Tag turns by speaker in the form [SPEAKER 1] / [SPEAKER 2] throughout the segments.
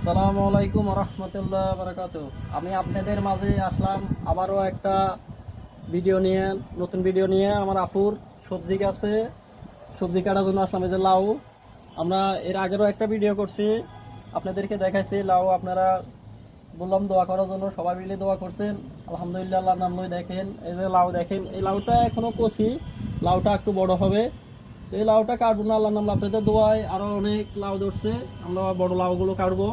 [SPEAKER 1] আসসালামু আলাইকুম রহমতুল্লাহ বারাকাতুহু। আমি আপনাদের মাঝে আসলাম আবারও একটা ভিডিও নিয়ে, নতুন ভিডিও নিয়ে। আমার আপুর সবজি গাছে সবজি কাটার জন্য আসলাম। এই যে লাউ, আমরা এর আগেরও একটা ভিডিও করছি, আপনাদেরকে দেখাইছি লাউ। আপনারা বললাম দোয়া করার জন্য, সবাই মিলে দোয়া করছেন, আলহামদুলিল্লাহ। আল্লাহর নাম লই। দেখেন এই যে লাউ, দেখেন এই লাউটা এখনো কচি, লাউটা একটু বড় হবে। তো এই লাউটা কাটবো না, আল্লাহর নাম, আপনাদের দোয়ায় আরো অনেক লাউ ধরছে। আমরা বড় লাউগুলো কাটবো,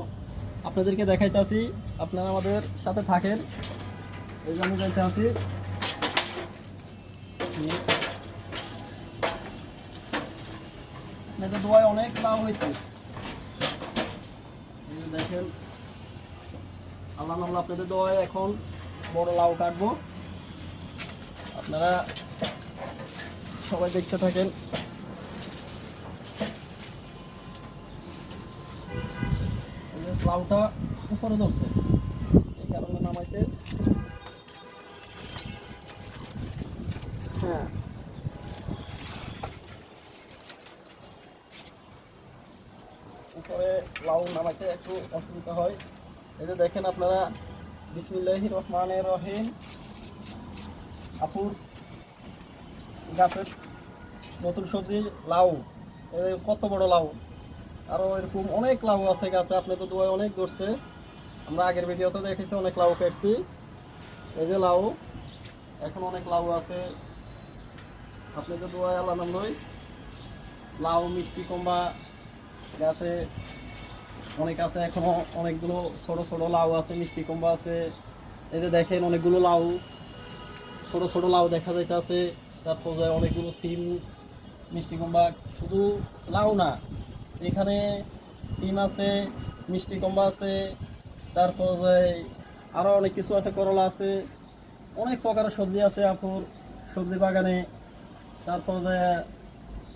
[SPEAKER 1] আপনাদেরকে দেখাইতেছি। আপনারা আমাদের সাথে থাকেন। এই যে আমি যাইতে আছি, আপনাদের দোয়ায় অনেক লাউ হয়েছে। এই যে দেখেন, আল্লাহ নাম, আপনাদের দোয়ায় এখন বড় লাউ কাটবো। আপনারা সবাই দেখতে থাকেন। এই যে লাউটা উপরে ধরছে, এই কারণে নামাইতে। হ্যাঁ, উপরে লাউ নামাইতে একটু অসুবিধা হয়। এই যে দেখেন আপনারা, বিসমিল্লাহির রহমানির রহিম। আপুর গাছের নতুন সবজি লাউ, এই কত বড় লাউ। আরো এরকম অনেক লাউ আছে গাছে, আপনি তো দোয়ায় অনেক ধরছে। আমরা আগের ভিডিওতে দেখেছি অনেক লাউ কেটছি। এই যে লাউ, এখন অনেক লাউ আছে। আপনি তো দোয়ায় আল্লাহ নাম লই। লাউ মিষ্টি কুমড়া গাছে অনেক আছে, এখনো অনেকগুলো ছোট ছোট লাউ আছে, মিষ্টি কুমড়া আছে। এই যে দেখেন অনেকগুলো লাউ, ছোট ছোট লাউ দেখা যাইতেছে। তারপর যে অনেকগুলো সিম, মিষ্টি কুমড়া। শুধু লাউ না, এখানে সিম আছে, মিষ্টি কুমড়া আছে, তারপর যে আরো অনেক কিছু আছে, করলা আছে, অনেক প্রকারের সবজি আছে আপুর সবজি বাগানে। তারপর যে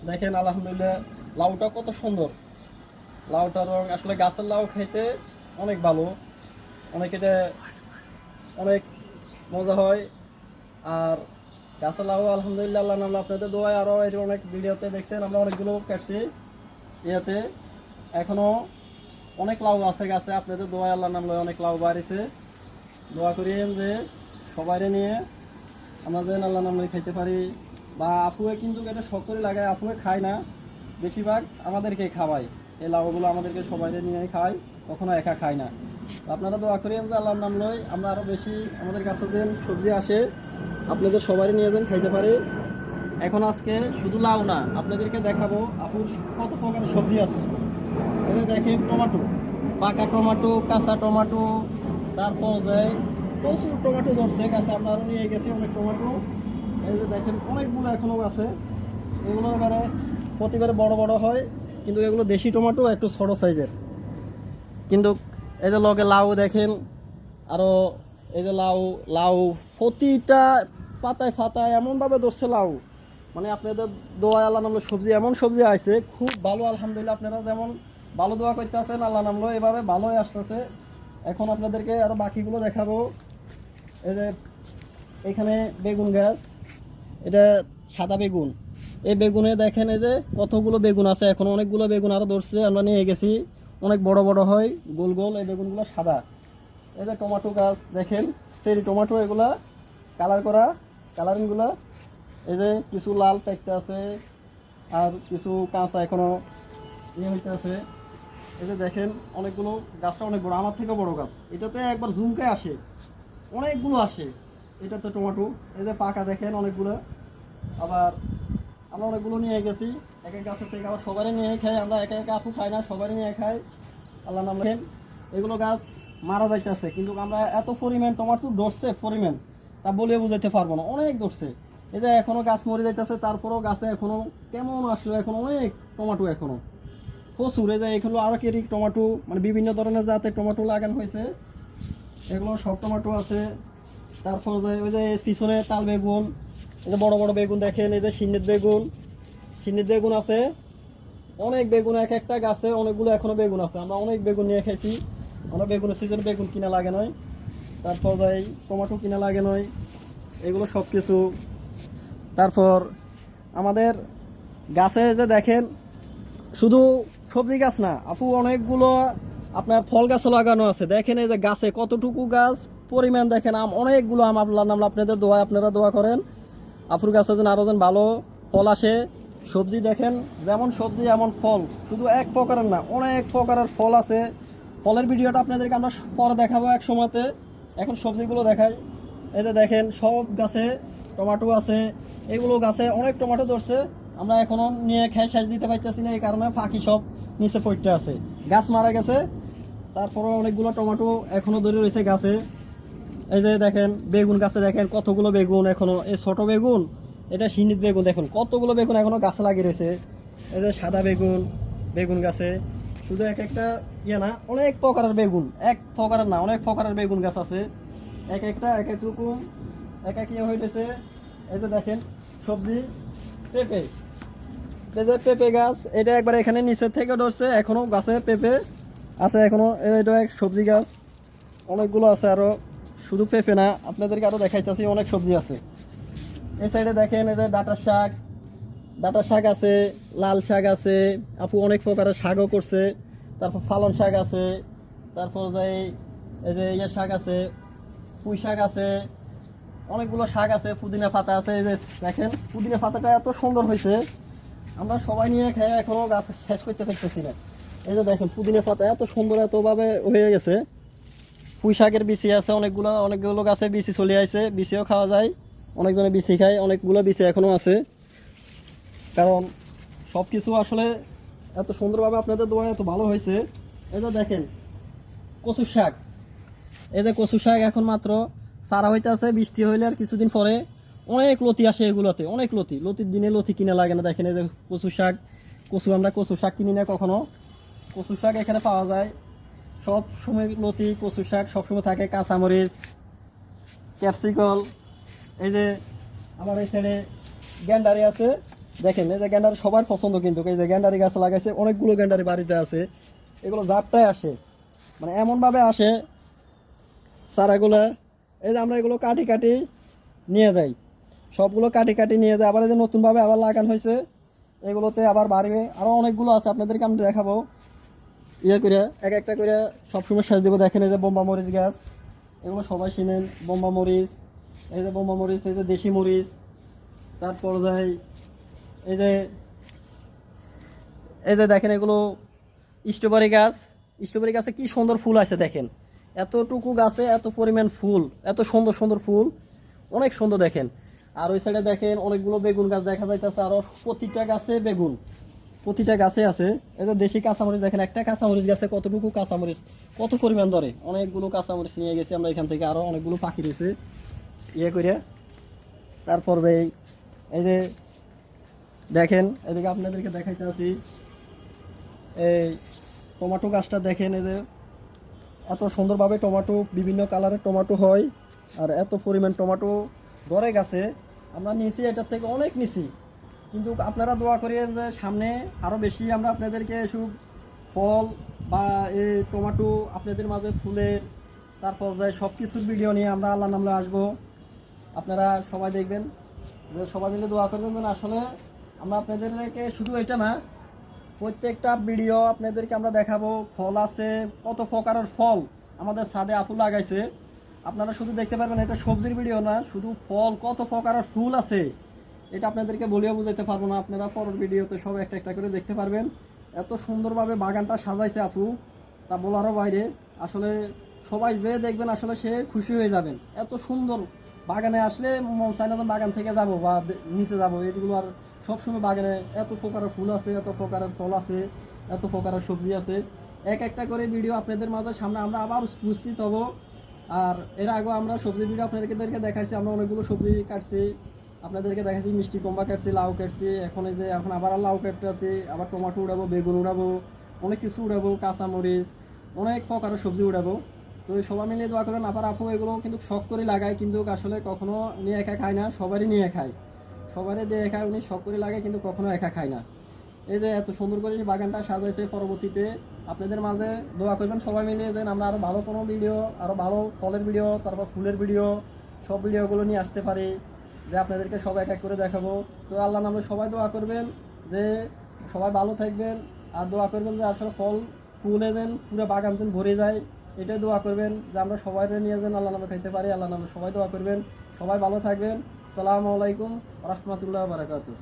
[SPEAKER 1] দেখেন আলহামদুলিল্লাহ, লাউটা কত সুন্দর। লাউটার রং আসলে, গাছের লাউ খাইতে অনেক ভালো, অনেক এটা অনেক মজা হয়। আর গাছের লাউ আলহামদুলিল্লাহ, আল্লাহ নাম, আপনাদের দোয়ায় আরও এর অনেক ভিডিওতে দেখছেন, আমরা অনেকগুলো কাটছি ইয়াতে। এখনো অনেক লাউ আছে গাছে, আপনাদের দোয়ায় আল্লাহ নাম লয় অনেক লাউ বাড়িছে। দোয়া করিয়েন যে সবাই নিয়ে আমরা যেন আল্লাহ নাম লই খাইতে পারি। বা আপুয়ে কিন্তু এটা শখ করে লাগায়, আপুয়ে খায় না, বেশিরভাগ আমাদেরকে খাওয়ায়। এই লাউগুলো আমাদেরকে সবাই নিয়ে খায়, কখনো একা খায় না। আপনারা দোয়া করিয়েন যে আল্লাহর নাম লই আমরা আরও বেশি, আমাদের কাছে যেন সবজি আসে, আপনাদের সবাই নিয়ে যেন খাইতে পারি। এখন আজকে শুধু লাউ না, আপনাদেরকে দেখাবো আপুর কত প্রকারের সবজি আছে। এটা দেখেন টমেটো, পাকা টমেটো, কাঁচা টমেটো, তারপর যায় প্রচুর টমেটো ধরছে গাছে, আমরা আরও নিয়ে গেছি অনেক টমেটো। এই যে দেখেন অনেকগুলো এখনও আছে। এগুলো এবারে প্রতিবারে বড় বড় হয়, কিন্তু এগুলো দেশি টমেটো, একটু ছোট সাইজের। কিন্তু এই যে লগে লাউ দেখেন, আরও এই যে লাউ, লাউ প্রতিটা পাতায় ফাতায় এমনভাবে ধরছে লাউ। মানে আপনাদের দোয়া আল্লাহ নামলো সবজি, এমন সবজি আছে খুব ভালো আলহামদুলিল্লাহ। আপনারা যেমন ভালো দোয়া করতে আছেন, আল্লাহ নামলো এভাবে ভালোই আসতেছে। এখন আপনাদেরকে আরও বাকিগুলো দেখাবো। এই যে এখানে বেগুন গাছ, এটা সাদা বেগুন। এই বেগুনে দেখেন এই যে কতগুলো বেগুন আছে, এখন অনেকগুলো বেগুন আরও ধরছে, আমরা নিয়ে গেছি। অনেক বড় বড় হয়, গোল গোল, এই বেগুনগুলো সাদা। এই যে টমেটো গাছ দেখেন, চেরি টমেটো, এগুলা কালার করা, কালারিংগুলো। এই যে কিছু লাল পেকতে আছে, আর কিছু কাঁচা এখনো ইয়ে হইতে আছে। এই যে দেখেন অনেকগুলো, গাছটা অনেক বড়, আমার থেকে বড় গাছ। এটাতে একবার ঝুমকে আসে, অনেকগুলো আসে এটাতে টমেটো। এই যে পাকা দেখেন অনেকগুলো। আবার আমরা অনেকগুলো নিয়ে গেছি এক এক গাছের থেকে, আবার সবারই নিয়ে খাই আমরা, একা একা আপু খাই না, সবারই নিয়ে খাই। আল্লাহ নাম লেখেন। এগুলো গাছ মারা যাইতেছে, কিন্তু আমরা এত পরিমাণ টমেটো ধরছে, পরিমাণ তা বলে বুঝাইতে পারবো না, অনেক ধরছে। এই যে এখনো গাছ মরে যাইতেছে, তারপরেও গাছে এখনো কেমন আসলো, এখন অনেক টমেটো এখনো প্রচুর। এই যে এগুলো আরও কেরি টমেটো, মানে বিভিন্ন ধরনের জাতের টমেটো লাগানো হয়েছে। এগুলো সব টমেটো আছে। তারপর যে ওই যে পিছনে তাল বেগুন, এই যে বড় বড় বেগুন দেখেন, এই যে সিন্নিত বেগুন, সিন্নিত বেগুন আছে অনেক বেগুন, এক একটা গাছে অনেকগুলো এখনো বেগুন আছে। আমরা অনেক বেগুন নিয়ে খাইছি। আমরা বেগুনের সিজনে বেগুন কিনা লাগে নয়, তারপর যাই টমেটো কিনা লাগে নয়, এগুলো সব কিছু। তারপর আমাদের গাছে যে দেখেন, শুধু সবজি গাছ না আপু, অনেকগুলো আপনার ফল গাছও লাগানো আছে। দেখেন এই যে গাছে কতটুকু গাছ পরিমাণ, দেখেন আম অনেকগুলো আম। আল্লাহর নাম আপনাদের দোয়া, আপনারা দোয়া করেন আপুর গাছে যেন আরও যেন ভালো ফল আসে। সবজি দেখেন, যেমন সবজি এমন ফল, শুধু এক প্রকারের না, অনেক প্রকারের ফল আছে। ফলের ভিডিওটা আপনাদেরকে আমরা পরে দেখাবো এক সময়তে। এখন সবজিগুলো দেখাই। এই যে দেখেন সব গাছে টমেটো আছে, এগুলো গাছে অনেক টমেটো ধরছে। আমরা এখনো নিয়ে খেয়ে শেষ দিতে পারতেছি না, এই কারণে পাখি সব নিচে পড়তে আছে, গাছ মারা গেছে। তারপরে অনেকগুলো টমেটো এখনো ধরে রয়েছে গাছে। এই যে দেখেন বেগুন গাছে, দেখেন কতগুলো বেগুন এখনো, এই ছোট বেগুন, এটা সিনিত বেগুন, দেখুন কতগুলো বেগুন এখনো গাছে লাগিয়ে রয়েছে। এই যে সাদা বেগুন, বেগুন গাছে শুধু এক একটা ইয়ে না, অনেক প্রকারের বেগুন, এক প্রকারের না অনেক প্রকারের বেগুন গাছ আছে। এক একটা এক এক রকম এক এক ইয়ে হইতেছে। এই যে দেখেন সবজি, পেঁপে, এই যে পেঁপে গাছ, এটা একবার এখানে নিচের থেকে ধরছে, এখনো গাছে পেঁপে আছে এখনো। এটা এক সবজি গাছ, অনেকগুলো আছে আরো, শুধু পেঁপে না, আপনাদেরকে আরো দেখাইতেছি অনেক সবজি আছে। এই সাইডে দেখেন এই যে ডাঁটার শাক, ডাঁটার শাক আছে, লাল শাক আছে, আপু অনেক প্রকারের শাকও করছে। তারপর পালং শাক আছে, তারপর যে এই যে ইয়ে শাক আছে, পুঁই শাক আছে, অনেকগুলো শাক আছে, পুদিনা পাতা আছে। এই যে দেখেন পুদিনা পাতাটা এত সুন্দর হয়েছে, আমরা সবাই নিয়ে খেয়ে এখনো গাছ শেষ করতে পারতেছি না। এই যে দেখেন পুদিনা পাতা এত সুন্দর এতভাবে হয়ে গেছে। পুঁই শাকের বিচি আছে অনেকগুলো গাছে বিচি চলে আসছে, বিচিও খাওয়া যায়, অনেকজনে বিচি খায়, অনেকগুলো বিচি এখনো আছে। কারণ সব কিছু আসলে এত সুন্দরভাবে আপনাদের দোয়া এত ভালো হয়েছে। এই যে দেখেন কচু শাক, এই যে কচু শাক এখন মাত্র সারা হইতে আছে, বৃষ্টি হইলে আর কিছুদিন পরে অনেক লতি আসে এগুলোতে, অনেক লতির দিনে লতি কিনে লাগে না। দেখেন এই যে কচু শাক, আমরা কচু শাক কিনি না কখনো, কচু শাক এখানে পাওয়া যায় সব সময়। লতি কচু শাক সবসময় থাকে, কাঁচামরিচ, ক্যাপসিকল। এই যে আমার এই সাইডে গ্যান্ডারি আছে, দেখেন এই যে গ্যান্ডারি সবার পছন্দ, কিন্তু এই যে গ্যান্ডারি গাছ লাগাইছে, অনেকগুলো গ্যান্ডারি বাড়িতে আছে। এগুলো জাপটায় আসে, মানে এমনভাবে আসে চারাগুলো। এই যে আমরা এগুলো কাটি কাটি নিয়ে যাই, সবগুলো কাটি কাটি নিয়ে যাই, আবার এই যে নতুনভাবে আবার লাগানো হয়েছে, এগুলোতে আবার বাড়বে। আরও অনেকগুলো আছে, আপনাদেরকে আমি দেখাবো ইয়ে করে এক একটা করে সবসময় সাজ দেবো। দেখেন এই যে বোম্বা মরিচ গাছ, এগুলো সবাই চিনেন, বোম্বা মরিচ। এই যে বোম্বা মরিচ, এই যে দেশি মরিচ। তারপর যাই এই যে দেখেন এগুলো স্ট্রবেরি গাছ, স্ট্রবেরি গাছে কি সুন্দর ফুল আসে দেখেন, এতটুকু গাছে এত পরিমাণ ফুল, এত সুন্দর সুন্দর ফুল, অনেক সুন্দর দেখেন। আর ওই সাইডে দেখেন অনেকগুলো বেগুন গাছ দেখা যাইতেছে, আরো প্রতিটা গাছে বেগুন, প্রতিটা গাছে আছে। এই যে দেশি কাঁচামরিচ, দেখেন একটা কাঁচামরিচ গাছে কতটুকু কাঁচামরিচ, কত পরিমাণ ধরে, অনেকগুলো কাঁচামরিচ নিয়ে গেছি আমরা এখান থেকে। আরো অনেকগুলো পাখি রয়েছে ইয়ে করে। তারপর এই যে দেখেন এদিকে আপনাদেরকে দেখাইতে আছি, এই টমেটো গাছটা দেখেন, এই যে এত সুন্দরভাবে টমেটো, বিভিন্ন কালারের টমেটো হয়, আর এত পরিমাণ টমেটো ধরে গেছে। আমরা নিয়েছি এটার থেকে অনেক নিছি, কিন্তু আপনারা দোয়া করেন যে সামনে আরও বেশি আমরা আপনাদেরকে এসব ফল বা এই টমেটো আপনাদের মাঝে ফুলের, তারপর যে সব কিছুর ভিডিও নিয়ে আমরা আল্লাহর নামে আসবো। আপনারা সবাই দেখবেন, যে সবাই মিলে দোয়া করবেন যেন আসলে আমরা আপনাদেরকে শুধু এটা না, প্রত্যেকটা ভিডিও আপনাদেরকে আমরা দেখাবো। ফল আছে, কত প্রকারের ফল আমাদের ছাদে আপু লাগাইছে, আপনারা শুধু দেখতে পারবেন। এটা সবজির ভিডিও না, শুধু ফল, কত প্রকারের ফুল আছে এটা আপনাদেরকে বলেও বুঝাইতে পারবো না। আপনারা পরের ভিডিওতে সব একটা একটা করে দেখতে পারবেন। এত সুন্দরভাবে বাগানটা সাজাইছে আপু, তা বলারও বাইরে। আসলে সবাই যে দেখবেন আসলে সে খুশি হয়ে যাবেন। এত সুন্দর বাগানে আসলে মন চায় না বাগান থেকে যাব বা নিচে যাব, এগুলো আর সবসময় বাগানে এত প্রকারের ফুল আছে, এত প্রকারের ফল আছে, এত প্রকারের সবজি আছে। এক একটা করে ভিডিও আপনাদের মাঝে সামনে আমরা আবার উপস্থিত হব। আর এর আগেও আমরা সবজি ভিডিও আপনাদেরকে দেখাইছি, আমরা অনেকগুলো সবজি কাটছি, আপনাদেরকে দেখাচ্ছি মিষ্টি কুমড়া কাটছি, লাউ কাটছি, এখন আবার লাউ কাটতে আছে, আবার টমেটো উড়াবো, বেগুন উড়াবো, অনেক কিছু উড়াবো, কাঁচামরিচ, অনেক প্রকারের সবজি উড়াবো। তো সবাই মিলে দোয়া করেন। আবার আপু এগুলো কিন্তু শখ করে লাগায়, কিন্তু আসলে কখনো নিয়ে একা খায় না, সবারই নিয়ে খায়, সবারই দিয়ে খায়, উনি শখ করে লাগায় কিন্তু কখনো একা খায় না। এই যে এত সুন্দর করে বাগানটা সাজাইছে, পরবর্তীতে আপনাদের মাঝে দোয়া করবেন সবাই মিলে যেন আমরা আরও ভালো কোনো ভিডিও, আরও ভালো ফলের ভিডিও, তারপর ফুলের ভিডিও, সব ভিডিওগুলো নিয়ে আসতে পারি, যে আপনাদেরকে সবাই এক এক করে দেখাবো। তো আল্লাহর নামে সবাই দোয়া করবেন যে সবাই ভালো থাকবেন, আর দোয়া করবেন যে আসলে
[SPEAKER 2] ফুলে যেন পুরো বাগান যেন ভরে যায়, এটাই দোয়া করবেন যে আমরা সবাই নিয়ে যেন আল্লাহ নামে খাইতে পারি। আল্লাহ নামে সবাই দোয়া করবেন। সবাই ভালো থাকবেন। আসসালামু আলাইকুম রহমতুল্লাহ বারাকাতুহু।